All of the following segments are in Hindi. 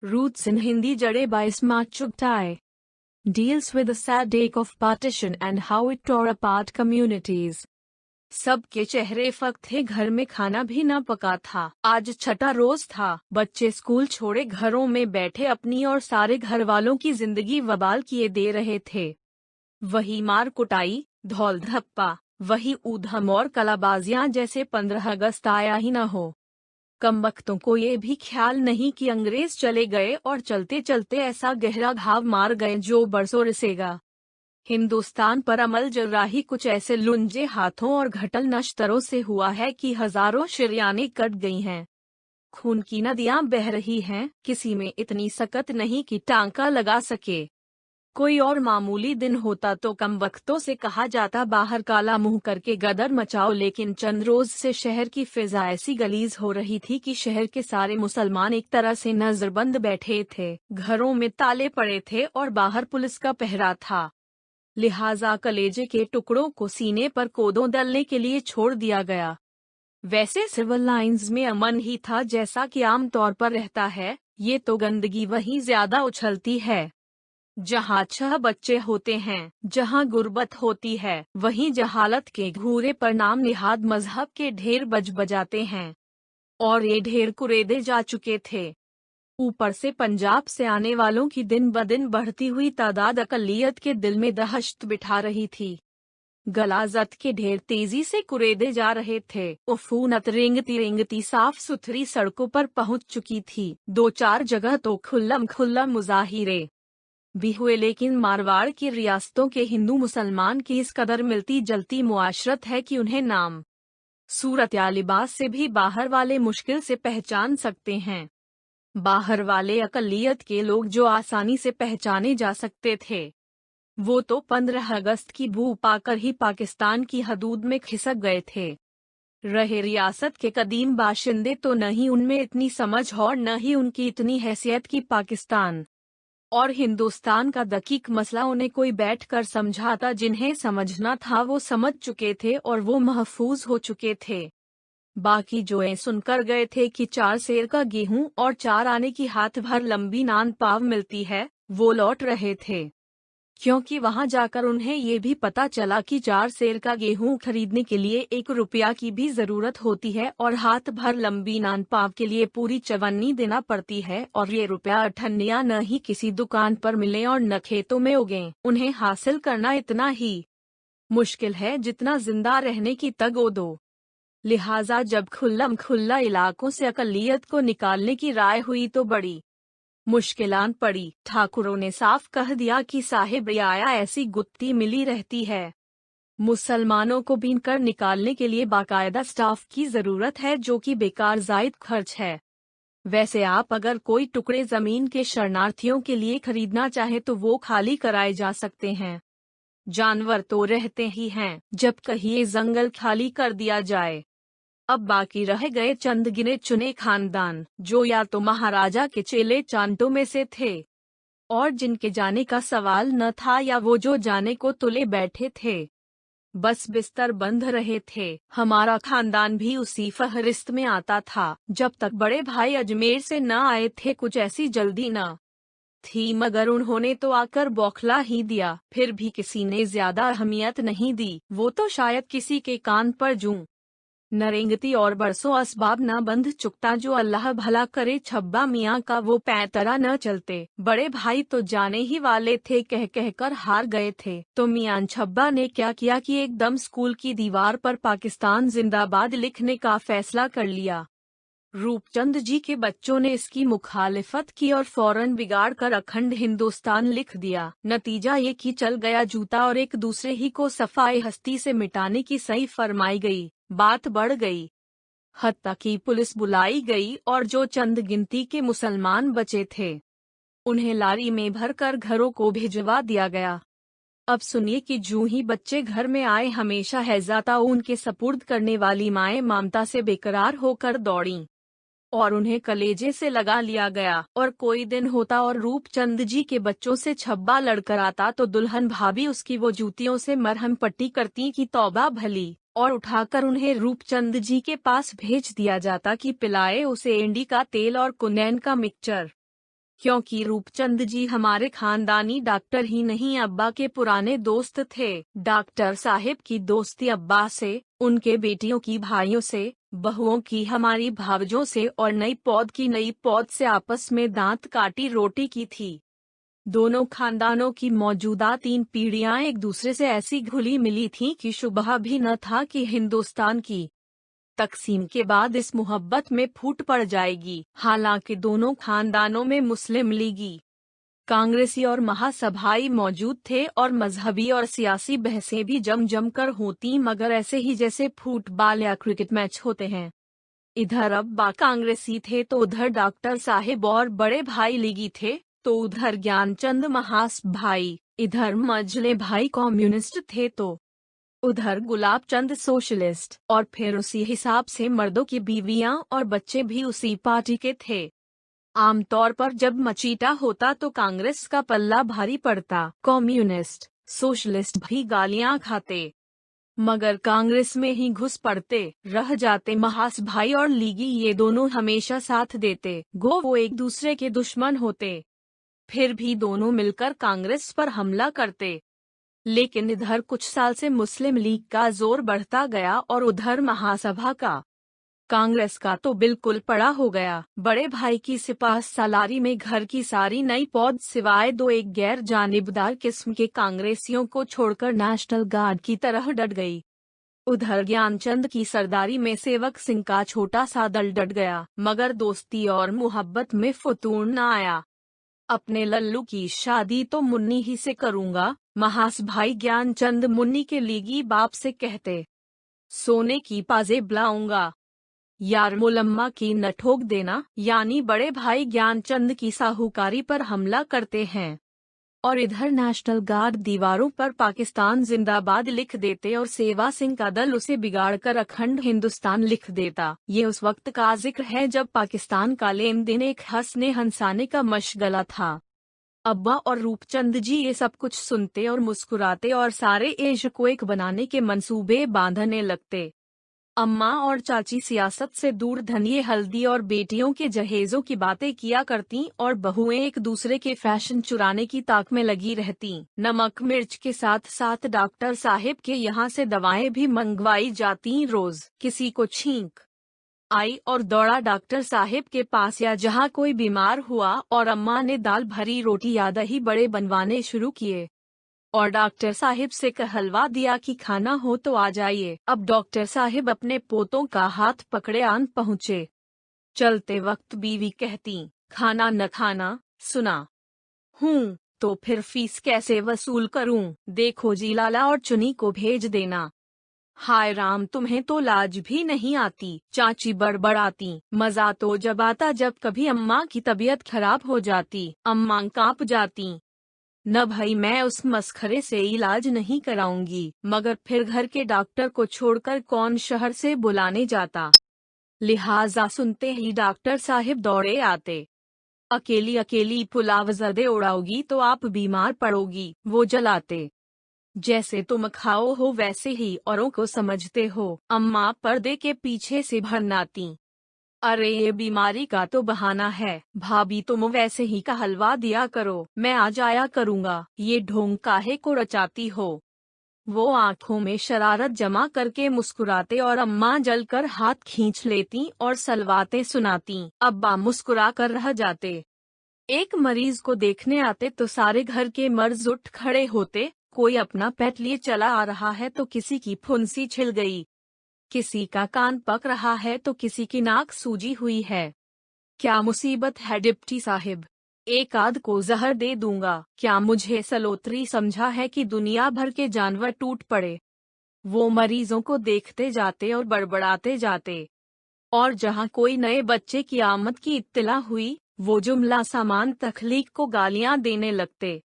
Roots in Hindi Jade by Smart Chugtai deals with the sad ache of partition and how it tore apart communities. सबके चेहरे फक थे, घर में खाना भी न पका था। आज छठा रोज था, बच्चे स्कूल छोड़े घरों में बैठे अपनी और सारे घर वालों की जिंदगी वबाल किए दे रहे थे। वही मार कुटाई, धौल धप्पा, वही ऊधम और कलाबाजियां जैसे 15 अगस्त आया ही न हो। कमबख्तों को ये भी ख्याल नहीं कि अंग्रेज चले गए और चलते चलते ऐसा गहरा घाव मार गए जो बरसों रिसेगा। हिंदुस्तान पर अमल जर्राही कुछ ऐसे लुंजे हाथों और घटल नश्तरों से हुआ है कि हजारों शरियानें कट गई हैं। खून की नदियां बह रही हैं, किसी में इतनी सकत नहीं कि टांका लगा सके। कोई और मामूली दिन होता तो कम वक्तों से कहा जाता बाहर काला मुंह करके गदर मचाओ, लेकिन चंद रोज से शहर की फिजा ऐसी गलीज हो रही थी कि शहर के सारे मुसलमान एक तरह से नजरबंद बैठे थे। घरों में ताले पड़े थे और बाहर पुलिस का पहरा था। लिहाजा कलेजे के टुकड़ों को सीने पर कोदों दलने के लिए छोड़ दिया गया। वैसे सिविल लाइंस में अमन ही था जैसा कि आम तौर पर रहता है, ये तो गंदगी वहीं ज्यादा उछलती है। जहाँ 6 बच्चे होते हैं, जहाँ गुर्बत होती है, वहीं जहालत के घूरे पर नाम निहाद मजहब के ढेर बज बजाते हैं। और ये ढेर कुरेदे जा चुके थे। ऊपर से पंजाब से आने वालों की दिन ब दिन बढ़ती हुई तादाद अकलियत के दिल में दहशत बिठा रही थी। गलाजत के ढेर तेजी से कुरेदे जा रहे थे। उफूनत रेंगती रेंगती साफ सुथरी सड़कों पर पहुंच चुकी थी। 2-4 जगह तो खुल्लम मुजाहिरे भी हुए, लेकिन मारवाड़ की रियासतों के हिंदू मुसलमान की इस कदर मिलती जलती मुआशरत है कि उन्हें नाम, सूरत या लिबास से भी बाहर वाले मुश्किल से पहचान सकते हैं। बाहर वाले अकलियत के लोग जो आसानी से पहचाने जा सकते थे, वो तो 15 अगस्त की बू पाकर ही पाकिस्तान की हदूद में खिसक गए थे। रहे रियासत के कदीम बाशिंदे तो न ही उनमें इतनी समझ और न ही उनकी इतनी हैसियत की पाकिस्तान और हिंदुस्तान का दकीक मसला उन्हें कोई बैठ कर समझाता। जिन्हें समझना था वो समझ चुके थे और वो महफूज हो चुके थे। बाकी जो ये सुनकर गए थे कि 4 सेर का गेहूं और 4 आने की हाथ भर लंबी नान पाव मिलती है, वो लौट रहे थे, क्योंकि वहां जाकर उन्हें ये भी पता चला कि 4 सेर का गेहूं खरीदने के लिए 1 रुपया की भी जरूरत होती है और हाथ भर लंबी नान पाव के लिए पूरी चवन्नी देना पड़ती है। और ये रुपया अठन्निया न ही किसी दुकान पर मिले और न खेतों में उगे। उन्हें हासिल करना इतना ही मुश्किल है जितना जिंदा रहने की तगोदो। लिहाजा जब खुल्ला इलाकों से अकलियत को निकालने की राय हुई तो बड़ी मुश्किलात पड़ी। ठाकुरों ने साफ कह दिया कि साहिब रियाया ऐसी गुत्ती मिली रहती है। मुसलमानों को बीनकर निकालने के लिए बाकायदा स्टाफ की जरूरत है, जो कि बेकार जायद खर्च है। वैसे आप अगर कोई टुकड़े जमीन के शरणार्थियों के लिए खरीदना चाहे तो वो खाली कराए जा सकते हैं। जानवर तो रहते ही हैं जब कहीं ये जंगल खाली कर दिया जाए। अब बाकी रह गए चंद गिने चुने खानदान, जो या तो महाराजा के चेले चांटों में से थे और जिनके जाने का सवाल न था, या वो जो जाने को तुले बैठे थे, बस बिस्तर बंध रहे थे। हमारा खानदान भी उसी फहरिस्त में आता था। जब तक बड़े भाई अजमेर से न आए थे कुछ ऐसी जल्दी न थी, मगर उन्होंने तो आकर बौखला ही दिया। फिर भी किसी ने ज्यादा अहमियत नहीं दी। वो तो शायद किसी के कान पर जूं नरेंगती और बरसों असबाब न बंध चुकता। जो अल्लाह भला करे छब्बा मियाँ का वो पैंतरा न चलते। बड़े भाई तो जाने ही वाले थे, कह कह कर हार गए थे। तो मियाँ छब्बा ने क्या किया कि एकदम स्कूल की दीवार पर पाकिस्तान जिंदाबाद लिखने का फैसला कर लिया। रूपचंद जी के बच्चों ने इसकी मुखालिफत की और फौरन बिगाड़ कर अखंड हिंदुस्तान लिख दिया। नतीजा ये कि चल गया जूता और एक दूसरे ही को सफाई हस्ती से मिटाने की सही फरमाई गई। बात बढ़ गई, हत्ता की पुलिस बुलाई गई और जो चंद गिनती के मुसलमान बचे थे उन्हें लारी में भरकर घरों को भिजवा दिया गया। अब सुनिए कि जूं ही बच्चे घर में आए, हमेशा हैजाता उनके सपुर्द करने वाली माएं ममता से बेकरार होकर दौड़ीं और उन्हें कलेजे से लगा लिया गया। और कोई दिन होता और रूपचंद जी के बच्चों से छब्बा लड़कर आता तो दुल्हन भाभी उसकी वो जूतियों से मरहम पट्टी करती कि तौबा भली, और उठाकर उन्हें रूपचंद जी के पास भेज दिया जाता कि पिलाए उसे एंडी का तेल और कुनैन का मिक्सचर। क्योंकि रूपचंद जी हमारे खानदानी डॉक्टर ही नहीं, अब्बा के पुराने दोस्त थे। डॉक्टर साहिब की दोस्ती अब्बा से, उनके बेटियों की भाइयों से, बहुओं की हमारी भावजों से और नई पौध से आपस में दांत काटी रोटी की थी। दोनों खानदानों की मौजूदा 3 पीढ़ियां एक दूसरे से ऐसी घुली मिली थीं कि शुबह भी न था कि हिंदुस्तान की तकसीम के बाद इस मोहब्बत में फूट पड़ जाएगी। हालांकि दोनों खानदानों में मुस्लिम लीगी, कांग्रेसी और महासभाई मौजूद थे और मजहबी और सियासी बहसें भी जम कर होती, मगर ऐसे ही जैसे फुटबॉल या क्रिकेट मैच होते हैं। इधर अब्बा कांग्रेसी थे तो उधर डॉक्टर साहिब और बड़े भाई लीगी थे, तो उधर ज्ञानचंद महास भाई, इधर मजले भाई कम्युनिस्ट थे तो उधर गुलाब चंद सोशलिस्ट, और फिर उसी हिसाब से मर्दों की बीवियां और बच्चे भी उसी पार्टी के थे। आमतौर पर जब मचीटा होता तो कांग्रेस का पल्ला भारी पड़ता, कम्युनिस्ट सोशलिस्ट भी गालियां खाते, मगर कांग्रेस में ही घुस पड़ते रह जाते महास भाई और लीगी, ये दोनों हमेशा साथ देते, गो वो एक दूसरे के दुश्मन होते, फिर भी दोनों मिलकर कांग्रेस पर हमला करते। लेकिन इधर कुछ साल से मुस्लिम लीग का जोर बढ़ता गया और उधर महासभा का। कांग्रेस का तो बिल्कुल पड़ा हो गया। बड़े भाई की सिपाह सालारी में घर की सारी नई पौध सिवाय 2 एक गैर जानिबदार किस्म के कांग्रेसियों को छोड़कर नेशनल गार्ड की तरह डट गई। उधर ज्ञानचंद की सरदारी में सेवक सिंह का छोटा सा दल डट गया, मगर दोस्ती और मोहब्बत में फुतूर न आया। अपने लल्लू की शादी तो मुन्नी ही से करूंगा, महास भाई ज्ञानचंद मुन्नी के लीगी बाप से कहते। सोने की पाजेब लाऊंगा, यार मुलम्मा की न ठोक देना, यानी बड़े भाई ज्ञानचंद की साहूकारी पर हमला करते हैं। और इधर नेशनल गार्ड दीवारों पर पाकिस्तान जिंदाबाद लिख देते और सेवा सिंह का दल उसे बिगाड़कर अखंड हिंदुस्तान लिख देता। ये उस वक्त का जिक्र है जब पाकिस्तान का लेन देन एक हंसने हंसाने का मशगला था। अब्बा और रूपचंद जी ये सब कुछ सुनते और मुस्कुराते और सारे एश को एक बनाने के मंसूबे बांधने लगते। अम्मा और चाची सियासत से दूर धनिये हल्दी और बेटियों के जहेजों की बातें किया करती और बहुएं एक दूसरे के फैशन चुराने की ताक में लगी रहती। नमक मिर्च के साथ साथ डॉक्टर साहिब के यहाँ से दवाएं भी मंगवाई जाती। रोज किसी को छींक आई और दौड़ा डॉक्टर साहिब के पास, या जहाँ कोई बीमार हुआ और अम्मा ने दाल भरी रोटी या दही बड़े बनवाने शुरू किए और डॉक्टर साहिब से कहलवा दिया कि खाना हो तो आ जाइए। अब डॉक्टर साहिब अपने पोतों का हाथ पकड़े आन पहुँचे। चलते वक्त बीवी कहती, खाना न खाना, सुना हूँ तो फिर फीस कैसे वसूल करूँ? देखो जी लाला और चुनी को भेज देना। हाय राम, तुम्हें तो लाज भी नहीं आती, चाची बड़बड़ाती। मजा तो जब आता जब कभी अम्मा की तबीयत खराब हो जाती, अम्मा कांप जाती। न भाई, मैं उस मसखरे से इलाज नहीं कराऊंगी, मगर फिर घर के डॉक्टर को छोड़कर कौन शहर से बुलाने जाता। लिहाजा सुनते ही डॉक्टर साहिब दौड़े आते। अकेली अकेली पुलाव जदे उड़ाओगी तो आप बीमार पड़ोगी, वो जलाते। जैसे तुम खाओ हो वैसे ही औरों को समझते हो। अम्मा पर्दे के पीछे से भरनाती, अरे ये बीमारी का तो बहाना है, भाभी तुम वैसे ही का हलवा दिया करो, मैं आ जाया करूँगा, ये ढोंग काहे को रचाती हो। वो आंखों में शरारत जमा करके मुस्कुराते और अम्मा जलकर हाथ खींच लेती और सलवाते सुनाती। अब्बा मुस्कुरा कर रह जाते। एक मरीज को देखने आते तो सारे घर के मर्द उठ खड़े होते। कोई अपना पेट लिए चला आ रहा है तो किसी की फुंसी छिल गई, किसी का कान पक रहा है तो किसी की नाक सूजी हुई है। क्या मुसीबत है डिप्टी साहिब, एक आध को जहर दे दूंगा। क्या मुझे सलोत्री समझा है कि दुनिया भर के जानवर टूट पड़े। वो मरीजों को देखते जाते और बड़बड़ाते जाते, और जहाँ कोई नए बच्चे की आमद की इत्तला हुई, वो जुमला सामान तखलीक को गालियां देने लगते।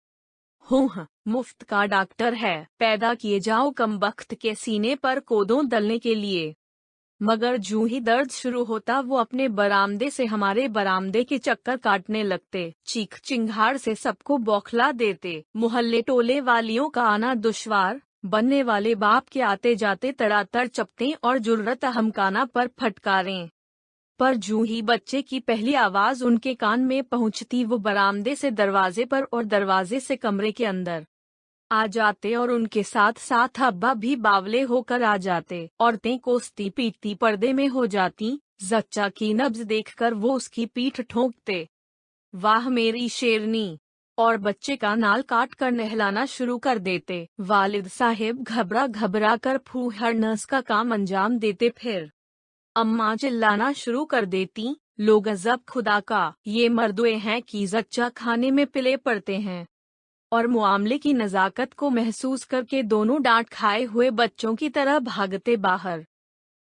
हूँ मुफ्त का डॉक्टर है, पैदा किए जाओ कमबख्त के सीने पर कोदों दलने के लिए। मगर जूं ही दर्द शुरू होता वो अपने बरामदे से हमारे बरामदे के चक्कर काटने लगते, चीख चिंगाड़ से सबको बौखला देते। मोहल्ले टोले वालियों का आना दुश्वार, बनने वाले बाप के आते जाते तड़ातड़ चपतें और जुर्रत हमकाना पर फटकारें। पर जूं ही बच्चे की पहली आवाज उनके कान में पहुंचती वो बरामदे से दरवाजे पर और दरवाजे से कमरे के अंदर आ जाते और उनके साथ साथ अब्बा भी बावले होकर आ जाते। औरतें कोसती पीटती पर्दे में हो जाती। जच्चा की नब्ज देखकर वो उसकी पीठ ठोंकते, वाह मेरी शेरनी, और बच्चे का नाल काट कर नहलाना शुरू कर देते। वालिद साहिब घबरा घबरा कर फूहड़ नर्स का काम अंजाम देते। फिर अम्मा चिल्लाना शुरू कर देती, लो गजब खुदा का, ये मर्दुए हैं कि जच्चा खाने में पिले पड़ते हैं। और मुआमले की नजाकत को महसूस करके दोनों डांट खाए हुए बच्चों की तरह भागते बाहर।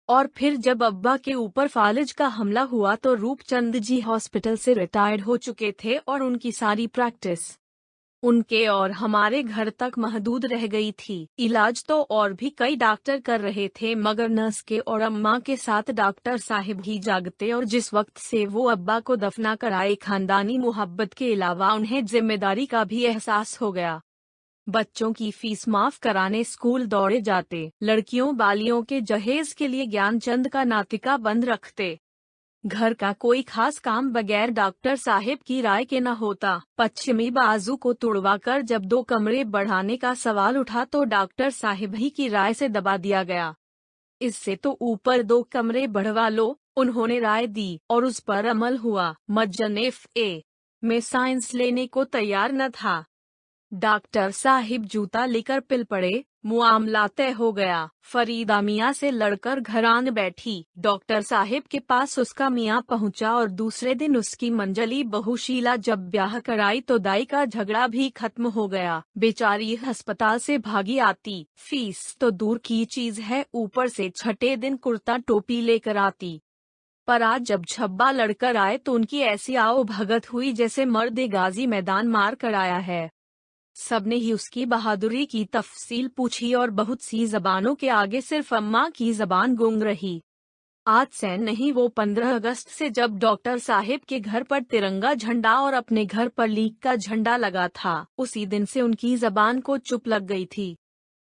और फिर जब अब्बा के ऊपर फालिज का हमला हुआ तो रूपचंद जी हॉस्पिटल से रिटायर्ड हो चुके थे और उनकी सारी प्रैक्टिस उनके और हमारे घर तक महदूद रह गई थी। इलाज तो और भी कई डॉक्टर कर रहे थे मगर नर्स के और अम्मा के साथ डॉक्टर साहिब ही जागते। और जिस वक्त से वो अब्बा को दफना कर आए खानदानी मोहब्बत के अलावा उन्हें जिम्मेदारी का भी एहसास हो गया। बच्चों की फीस माफ कराने स्कूल दौड़े जाते, लड़कियों बालियों के जहेज के लिए ज्ञानचंद का नातिका बंद रखते। घर का कोई खास काम बगैर डॉक्टर साहिब की राय के न होता। पश्चिमी बाजू को तुड़वाकर जब 2 कमरे बढ़ाने का सवाल उठा तो डॉक्टर साहिब ही की राय से दबा दिया गया। इससे तो ऊपर 2 कमरे बढ़वा लो, उन्होंने राय दी और उस पर अमल हुआ। मज्जन FA में साइंस लेने को तैयार न था। डॉक्टर साहिब जूता लेकर पिल पड़े, मुआमला तय हो गया। फरीदा मियाँ से लड़कर घर आन बैठी। डॉक्टर साहिब के पास उसका मियाँ पहुँचा और दूसरे दिन उसकी मंजली बहू शीला जब ब्याह कराई तो दाई का झगड़ा भी खत्म हो गया। बेचारी अस्पताल से भागी आती, फीस तो दूर की चीज है ऊपर से छठे दिन कुर्ता टोपी लेकर आती। पर आज जब छब्बा लड़कर आए तो उनकी ऐसी आओ भगत हुई जैसे मर्द गाजी मैदान मार कर आया है। सबने ही उसकी बहादुरी की तफसील पूछी और बहुत सी जबानों के आगे सिर्फ अम्मा की जबान गूंग रही। आज से नहीं वो 15 अगस्त से जब डॉक्टर साहिब के घर पर तिरंगा झंडा और अपने घर पर लीग का झंडा लगा था, उसी दिन से उनकी जबान को चुप लग गई थी।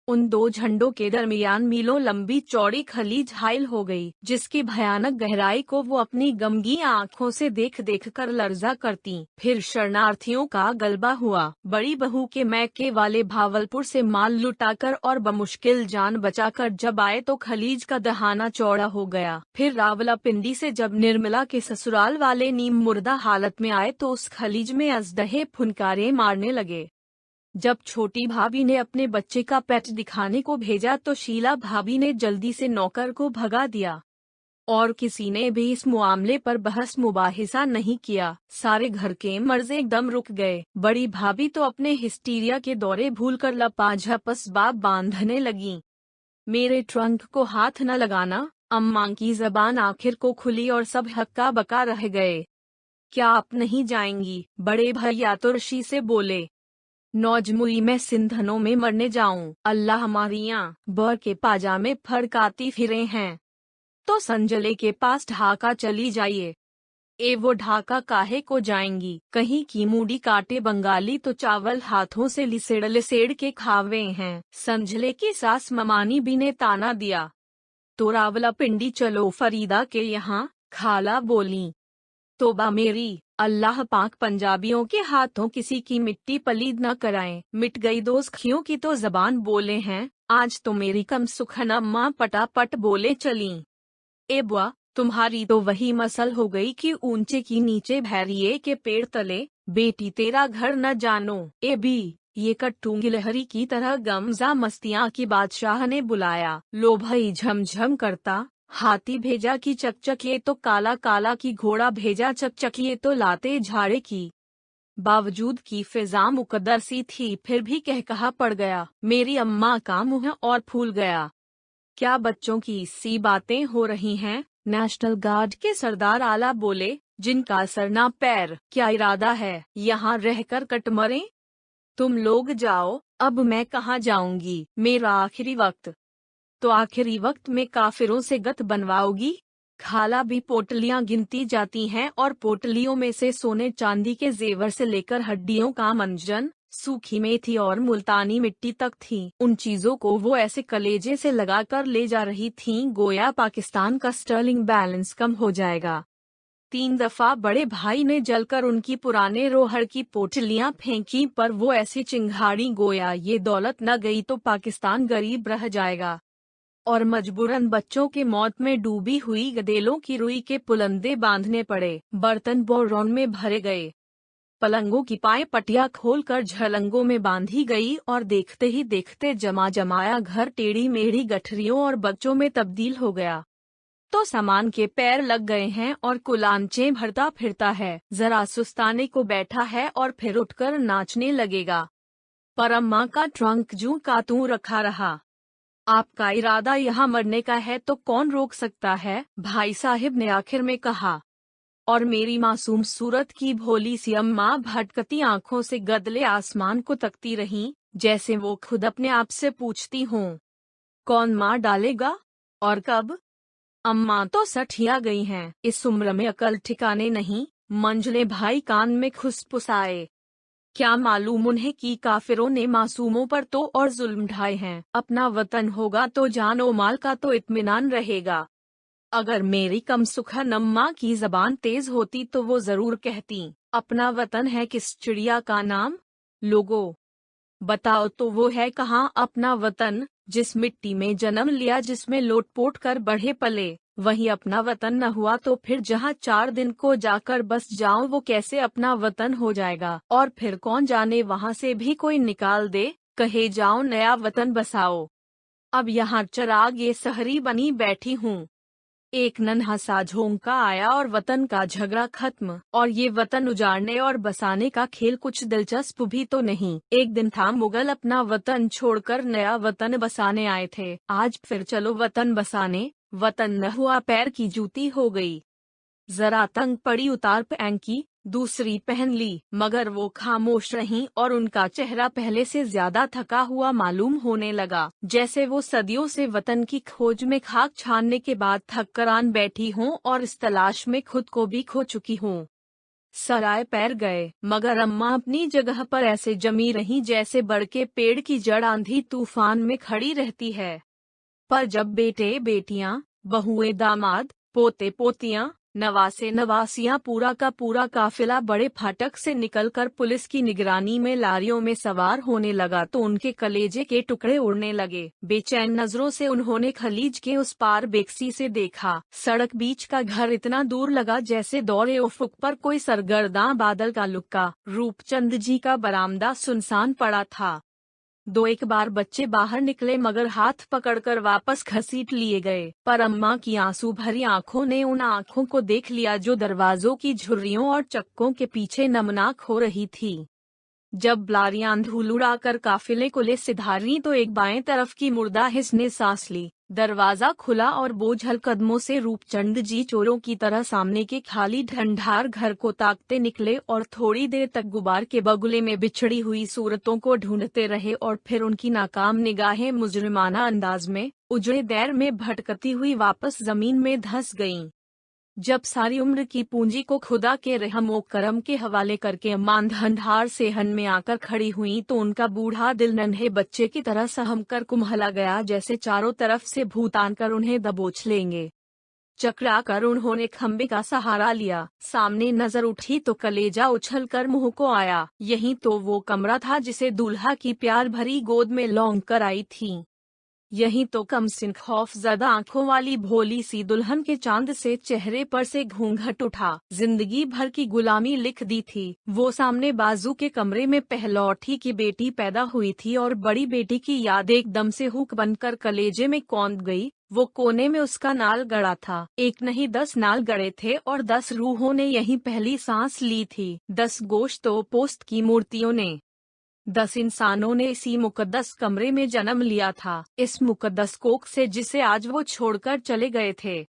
उन 2 झंडों के दरमियान मीलों लंबी चौड़ी खलीज हाइल हो गई, जिसकी भयानक गहराई को वो अपनी गमगीन आंखों से देख देख कर लर्जा करती। फिर शरणार्थियों का गलबा हुआ। बड़ी बहू के मैके वाले भावलपुर से माल लुटाकर और बमुश्किल जान बचाकर जब आए तो खलीज का दहाना चौड़ा हो गया। फिर रावलापिंडी से जब निर्मला के ससुराल वाले नीम मुर्दा हालत में आए तो उस खलीज में अजदहे फुनकारे मारने लगे। जब छोटी भाभी ने अपने बच्चे का पेट दिखाने को भेजा तो शीला भाभी ने जल्दी से नौकर को भगा दिया और किसी ने भी इस मामले पर बहस मुबाहिसा नहीं किया। सारे घर के मर्ज एकदम रुक गए। बड़ी भाभी तो अपने हिस्टीरिया के दौरे भूलकर लपाझपस बाब बांधने लगी। मेरे ट्रंक को हाथ न लगाना, अम्मा की जबान आखिर को खुली और सब हक्का बका रह गए। क्या आप नहीं जाएंगी? बड़े भैया तुर्शी से बोले। नौजमुई में सिंधनों में मरने जाऊं, अल्लाह हमारियां बर के पाजामे फड़काती फिरे हैं। तो संजले के पास ढाका चली जाइए। वो ढाका काहे को जाएंगी? कहीं की मूडी काटे बंगाली तो चावल हाथों से लिसेड़ लिसेड़ के खावे हैं। संजले की सास ममानी भी ने ताना दिया, तो रावलापिंडी चलो फरीदा के यहाँ। खाला बोली, तोबा मेरी, अल्लाह पाक पंजाबियों के हाथों किसी की मिट्टी पलीद न कराए। मिट गई दोस्तियों की तो जबान बोले हैं, आज तो मेरी कम सुखन अम्मा पटापट बोले चली। ए बुआ, तुम्हारी तो वही मसल हो गई कि ऊंचे की नीचे भैरिये के पेड़ तले। बेटी तेरा घर न जानो। ए बी, ये कट्टू गिलहरी की तरह गमजा मस्तियाँ की बादशाह ने बुलाया। लो भाई झमझम करता हाथी भेजा की चकचकिए तो काला काला की घोड़ा भेजा चकचकिए तो लाते झाड़े की। बावजूद की फिजा मुकद्दर सी थी फिर भी कहकहा पड़ गया। मेरी अम्मा का मुंह और फूल गया। क्या बच्चों की सी बातें हो रही हैं? नेशनल गार्ड के सरदार आला बोले, जिनका सर ना पैर, क्या इरादा है यहाँ रहकर कट मरे? तुम लोग जाओ, अब मैं कहाँ जाऊंगी? मेरा आखिरी वक्त। तो आखिरी वक्त में काफिरों से गत बनवाओगी? खाला भी पोटलियां गिनती जाती हैं और पोटलियों में से सोने चांदी के जेवर से लेकर हड्डियों का मंजन, सूखी मेथी और मुल्तानी मिट्टी तक थी। उन चीजों को वो ऐसे कलेजे से लगाकर ले जा रही थीं गोया पाकिस्तान का स्टर्लिंग बैलेंस कम हो जाएगा। 3 दफा बड़े भाई ने जलकर उनकी पुराने रोहड़ की पोटलियां फेंकी, पर वो ऐसी चिंगारी गोया ये दौलत न गई तो पाकिस्तान गरीब रह जाएगा। और मजबूरन बच्चों के मौत में डूबी हुई गदेलों की रुई के पुलंदे बांधने पड़े। बर्तन बोरौन में भरे गए, पलंगों की पाए पटिया खोलकर झलंगों में बांधी गई और देखते ही देखते जमा जमाया घर टेढ़ी मेढ़ी गठरियों और बच्चों में तब्दील हो गया। तो सामान के पैर लग गए हैं और कुलांचे भरता फिरता है, जरा सुस्ताने को बैठा है और फिर उठकर नाचने लगेगा। पर अम्मा का ट्रंक जूं का तूं रखा रहा। आपका इरादा यहाँ मरने का है तो कौन रोक सकता है, भाई साहिब ने आखिर में कहा। और मेरी मासूम सूरत की भोली सी अम्मा भटकती आंखों से गदले आसमान को तकती रहीं, जैसे वो खुद अपने आप से पूछती हों, कौन मार डालेगा और कब। अम्मा तो सठिया गई हैं, इस उम्र में अकल ठिकाने नहीं। मंझले भाई कान में खुसफुसाए, क्या मालूम उन्हें कि काफिरों ने मासूमों पर तो और जुल्म ढाए हैं। अपना वतन होगा तो जान ओ माल का तो इत्मीनान रहेगा। अगर मेरी कमसुखन अम्मा की जबान तेज होती तो वो जरूर कहती, अपना वतन है किस चिड़िया का नाम। लोगों बताओ तो वो है कहाँ अपना वतन, जिस मिट्टी में जन्म लिया, जिसमें लोटपोट कर बढ़े पले, वही अपना वतन न हुआ तो फिर जहाँ 4 दिन को जाकर बस जाओ वो कैसे अपना वतन हो जाएगा। और फिर कौन जाने वहाँ से भी कोई निकाल दे, कहे जाओ नया वतन बसाओ। अब यहाँ चिराग ये सहरी बनी बैठी हूँ। एक नन्हा सा झोंका आया और वतन का झगड़ा खत्म। और ये वतन उजाड़ने और बसाने का खेल कुछ दिलचस्प भी तो नहीं। एक दिन था मुगल अपना वतन छोड़कर नया वतन बसाने आए थे, आज फिर चलो वतन बसाने। वतन न हुआ पैर की जूती हो गई। जरा तंग पड़ी उतार पैंकी, दूसरी पहन ली, मगर वो खामोश रहीं और उनका चेहरा पहले से ज्यादा थका हुआ मालूम होने लगा, जैसे वो सदियों से वतन की खोज में खाक छानने के बाद थक कर आन बैठी हों और इस तलाश में खुद को भी खो चुकी हों। सराय पैर गए, मगर अम्मा अपनी जगह पर ऐसे जमी रहीं जैसे बड़ के पेड़ की जड़ आंधी तूफान में खड़ी रहती है। पर जब बेटे बेटियां, बहुएं दामाद, पोते पोतियां, नवासे नवासियां, पूरा का पूरा काफिला बड़े फाटक से निकलकर पुलिस की निगरानी में लारियों में सवार होने लगा तो उनके कलेजे के टुकड़े उड़ने लगे। बेचैन नजरों से उन्होंने खलीज के उस पार बेकसी से देखा। सड़क बीच का घर इतना दूर लगा जैसे दौरे उफुक पर कोई सरगर्दा बादल का लुक्का। रूपचंद जी का बरामदा सुनसान पड़ा था। 2-1 बार बच्चे बाहर निकले मगर हाथ पकड़कर वापस घसीट लिए गए। पर अम्मा की आंसू भरी आंखों ने उन आंखों को देख लिया जो दरवाजों की झुर्रियों और चक्कों के पीछे नमनाक हो रही थी। जब लारियां धूल उड़ाकर काफिले को ले सिधारी तो एक बाएं तरफ की मुर्दा हिस्स ने सांस ली। दरवाजा खुला और बोझल कदमों से रूपचंद जी चोरों की तरह सामने के खाली ढंढार घर को ताकते निकले और थोड़ी देर तक गुबार के बगुले में बिछड़ी हुई सूरतों को ढूंढते रहे और फिर उनकी नाकाम निगाहें मुजरिमाना अंदाज में उजड़े दैर में भटकती हुई वापस जमीन में धंस गईं। जब सारी उम्र की पूंजी को खुदा के रहम व करम के हवाले करके अम्मा ढंढार सेहन में आकर खड़ी हुई तो उनका बूढ़ा दिल नन्हे बच्चे की तरह सहम कर कुम्हला गया, जैसे चारों तरफ से भूत आकर उन्हें दबोच लेंगे। चकरा कर उन्होंने खंबे का सहारा लिया। सामने नजर उठी तो कलेजा उछल कर मुंह को आया। यही तो वो कमरा था जिसे दूल्हा की प्यार भरी गोद में लौंग कर आई थी। यही तो कमसिन खौफजदा आंखों वाली भोली सी दुल्हन के चांद से चेहरे पर से घूंघट उठा। जिंदगी भर की गुलामी लिख दी थी। वो सामने बाजू के कमरे में पहलौठी की बेटी पैदा हुई थी और बड़ी बेटी की याद एकदम से हुक बनकर कलेजे में कौंध गई। वो कोने में उसका नाल गड़ा था। एक नहीं 10 नाल गड़े थे और 10 रूहों ने यही पहली सांस ली थी। 10 गोश्तो पोस्त की मूर्तियों ने, 10 इंसानों ने इसी मुकद्दस कमरे में जन्म लिया था। इस मुकद्दस कोख से जिसे आज वो छोड़कर चले गए थे।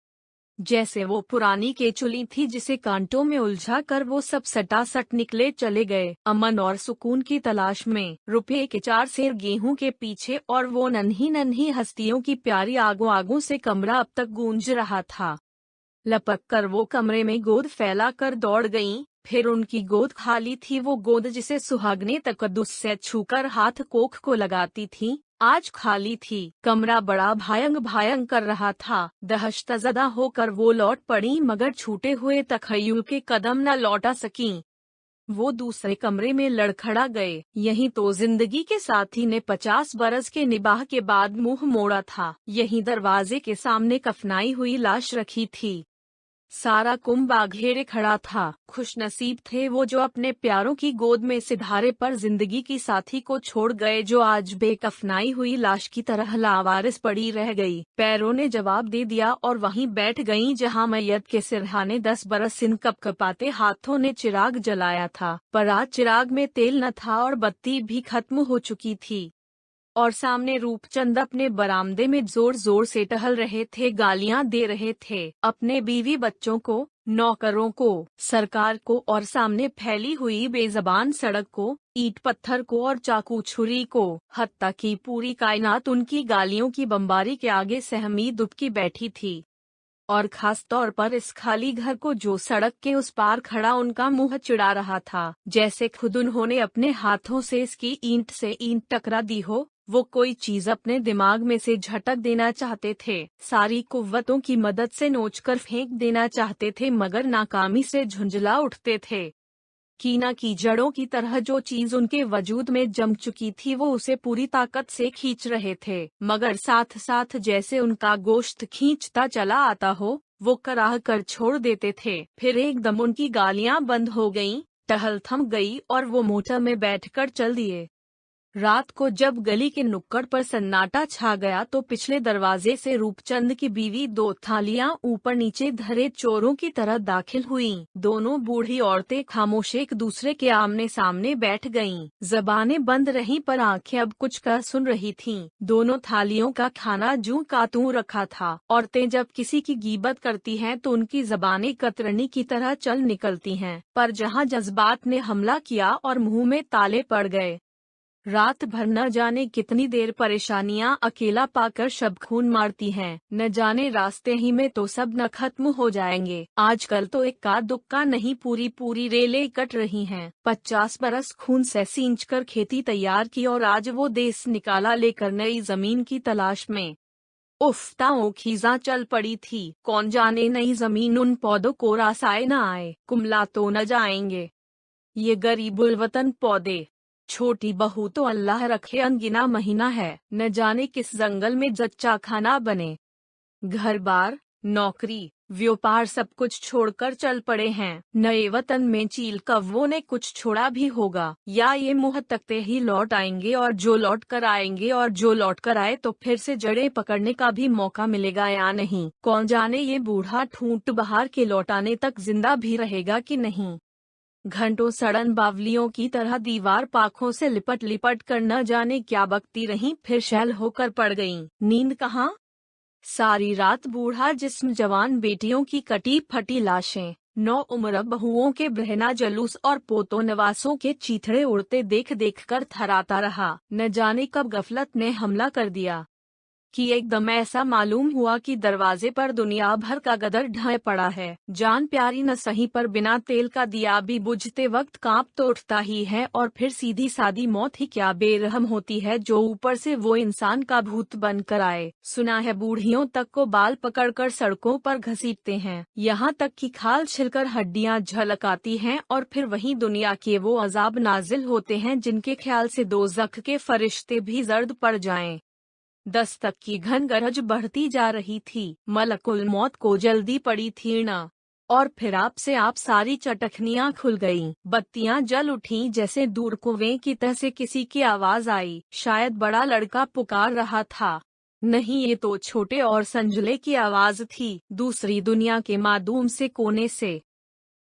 जैसे वो पुरानी केचुली थी जिसे कांटों में उलझा कर वो सब सटासट निकले चले गए अमन और सुकून की तलाश में, रुपये के 4 सेर गेहूं के पीछे। और वो नन्ही नन्ही हस्तियों की प्यारी आगों आगों से कमरा अब तक गूंज रहा था। लपक कर वो कमरे में गोद फैला कर दौड़ गईं। फिर उनकी गोद खाली थी, वो गोद जिसे सुहागने तकद्दुस से छूकर हाथ कोख को लगाती थी। आज खाली थी। कमरा बड़ा भयंकर रहा था। दहशतज़दा होकर वो लौट पड़ी, मगर छूटे हुए तखय्युल के कदम न लौटा सकीं। वो दूसरे कमरे में लड़खड़ा गए। यही तो जिंदगी के साथी ने 50 बरस के निबाह के बाद मुंह मोड़ा था। यही दरवाजे के सामने कफनाई हुई लाश रखी थी। सारा कुंभ आघेरे खड़ा था। खुशनसीब थे वो जो अपने प्यारों की गोद में सिधारे पर जिंदगी की साथी को छोड़ गए, जो आज बेकफनाई हुई लाश की तरह लावारिस पड़ी रह गई। पैरों ने जवाब दे दिया और वहीं बैठ गईं जहां मैयत के सिरहाने 10 बरस इन कपकपाते हाथों ने चिराग जलाया था। पर आज चिराग में तेल न था और बत्ती भी खत्म हो चुकी थी। और सामने रूपचंद अपने बरामदे में जोर जोर से टहल रहे थे, गालियां दे रहे थे अपने बीवी बच्चों को, नौकरों को, सरकार को और सामने फैली हुई बेजबान सड़क को, ईंट पत्थर को और चाकू छुरी को। हत्ता की पूरी कायनात उनकी गालियों की बमबारी के आगे सहमी दुबकी बैठी थी। और खास तौर पर इस खाली घर को जो सड़क के उस पार खड़ा उनका मुंह चिढ़ा रहा था, जैसे खुद उन्होंने अपने हाथों से इसकी ईंट से ईंट टकरा दी हो। वो कोई चीज अपने दिमाग में से झटक देना चाहते थे, सारी कुव्वतों की मदद से नोचकर फेंक देना चाहते थे, मगर नाकामी से झुंझला उठते थे। कीना की जड़ों की तरह जो चीज उनके वजूद में जम चुकी थी वो उसे पूरी ताकत से खींच रहे थे, मगर साथ साथ जैसे उनका गोश्त खींचता चला आता हो, वो कराह कर छोड़ देते थे। फिर एकदम उनकी गालियां बंद हो गईं, टहल थम गई और वो मोटर में बैठकर चल दिए। रात को जब गली के नुक्कड़ पर सन्नाटा छा गया तो पिछले दरवाजे से रूपचंद की बीवी 2 थालियां ऊपर नीचे धरे चोरों की तरह दाखिल हुईं। दोनों बूढ़ी औरतें खामोश एक दूसरे के आमने सामने बैठ गईं। जबानें बंद रहीं पर आंखें अब कुछ कह सुन रही थीं। दोनों थालियों का खाना जूं का तूं रखा था। औरतें जब किसी की गीबत करती हैं तो उनकी जबानें कतरनी की तरह चल निकलती हैं, पर जहां जज्बात ने हमला किया और मुंह में ताले पड़ गए। रात भर न जाने कितनी देर परेशानियां अकेला पाकर शब खून मारती हैं, न जाने रास्ते ही में तो सब न खत्म हो जाएंगे। आजकल तो इक्का दुक्का नहीं, पूरी पूरी रेलें कट रही हैं। 50 बरस खून से सींच कर खेती तैयार की और आज वो देश निकाला लेकर नई जमीन की तलाश में। उफ्ताओं खीजा चल पड़ी थी। कौन जाने नई जमीन उन पौधों को रासाए न आए, कुमला तो न जाएंगे ये गरीबुल वतन पौधे। छोटी बहू तो अल्लाह रखे अनगिना महीना है, न जाने किस जंगल में जच्चा खाना बने। घर बार, नौकरी, व्यापार सब कुछ छोड़कर चल पड़े हैं। नए वतन में चील कव्वों ने कुछ छोड़ा भी होगा, या ये मुंह तकते ही लौट आएंगे, और जो लौट कर आएंगे और जो लौट कर आए तो फिर से जड़ें पकड़ने का भी मौका मिलेगा या नहीं। कौन जाने ये बूढ़ा ठूंठ बहार के लौटाने तक जिंदा भी रहेगा कि नहीं। घंटों सड़न बावलियों की तरह दीवार पाखों से लिपट लिपट कर न जाने क्या बकती रहीं, फिर शैल होकर पड़ गईं। नींद कहाँ। सारी रात बूढ़ा जिस्म, जवान बेटियों की कटी फटी लाशें, 9 उम्र बहुओं के बहना जलूस और पोतो नवासों के चीथड़े उड़ते देख देख कर थराता रहा। न जाने कब गफलत ने हमला कर दिया कि एकदम ऐसा मालूम हुआ कि दरवाजे पर दुनिया भर का गदर ढह पड़ा है। जान प्यारी न सही, पर बिना तेल का दिया भी बुझते वक्त कांप तो उठता ही है, और फिर सीधी सादी मौत ही क्या बेरहम होती है जो ऊपर से वो इंसान का भूत बन कर आए। सुना है बूढ़ियों तक को बाल पकड़कर सड़कों पर घसीटते हैं, यहाँ तक कि खाल छिलकर हड्डियां झलक आती हैं, और फिर वहीं दुनिया के वो अजाब नाजिल होते हैं जिनके ख्याल से दोज़ख के फरिश्ते भी जर्द पड़ जाएं। दस्तक की घन गरज बढ़ती जा रही थी। मलकुल मौत को जल्दी पड़ी थी न। और फिर आप सारी चटखनियां खुल गईं, बत्तियां जल उठीं, जैसे दूर कुएं की तह से किसी की आवाज आई। शायद बड़ा लड़का पुकार रहा था। नहीं, ये तो छोटे और संजले की आवाज थी, दूसरी दुनिया के मादूम से कोने से।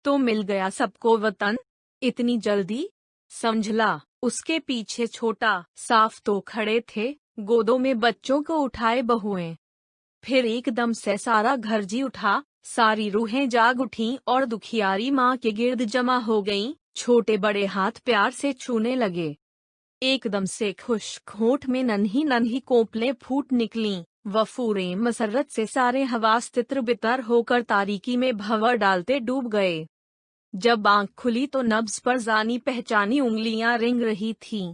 तो मिल गया सबको वतन इतनी जल्दी। समझला। उसके पीछे छोटा साफ तो खड़े थे, गोदों में बच्चों को उठाए बहुएं। फिर एकदम से सारा घर जी उठा, सारी रूहें जाग उठीं और दुखियारी माँ के गिर्द जमा हो गईं। छोटे बड़े हाथ प्यार से छूने लगे। एकदम से खुश्क होंठ में नन्ही नन्ही कोपलें फूट निकलीं। वफूरें मसरत से सारे हवास तितर बितर होकर तारीकी में भंवर डालते डूब गए। जब आंख खुली तो नब्ज पर जानी पहचानी उंगलियां रेंग रही थीं।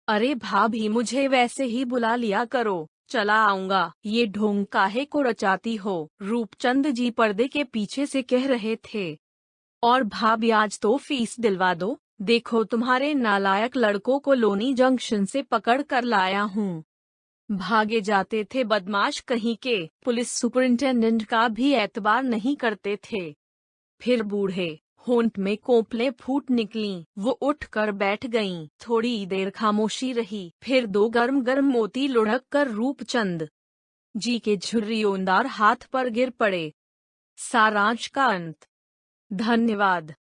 अरे भाभी, मुझे वैसे ही बुला लिया करो, चला आऊंगा। ये ढोंग काहे को रचाती हो, रूपचंद जी पर्दे के पीछे से कह रहे थे। और भाभी, आज तो फीस दिलवा दो, देखो तुम्हारे नालायक लड़कों को लोनी जंक्शन से पकड़ कर लाया हूँ। भागे जाते थे बदमाश कहीं के, पुलिस सुपरिंटेंडेंट का भी एतबार नहीं करते थे। फिर बूढ़े होंठ में कोपलें फूट निकलीं, वो उठ कर बैठ गईं। थोड़ी देर खामोशी रही, फिर दो गर्म गर्म मोती लुढ़क कर रूपचंद जी के झुर्रियोंदार हाथ पर गिर पड़े। सारांश का अंत। धन्यवाद।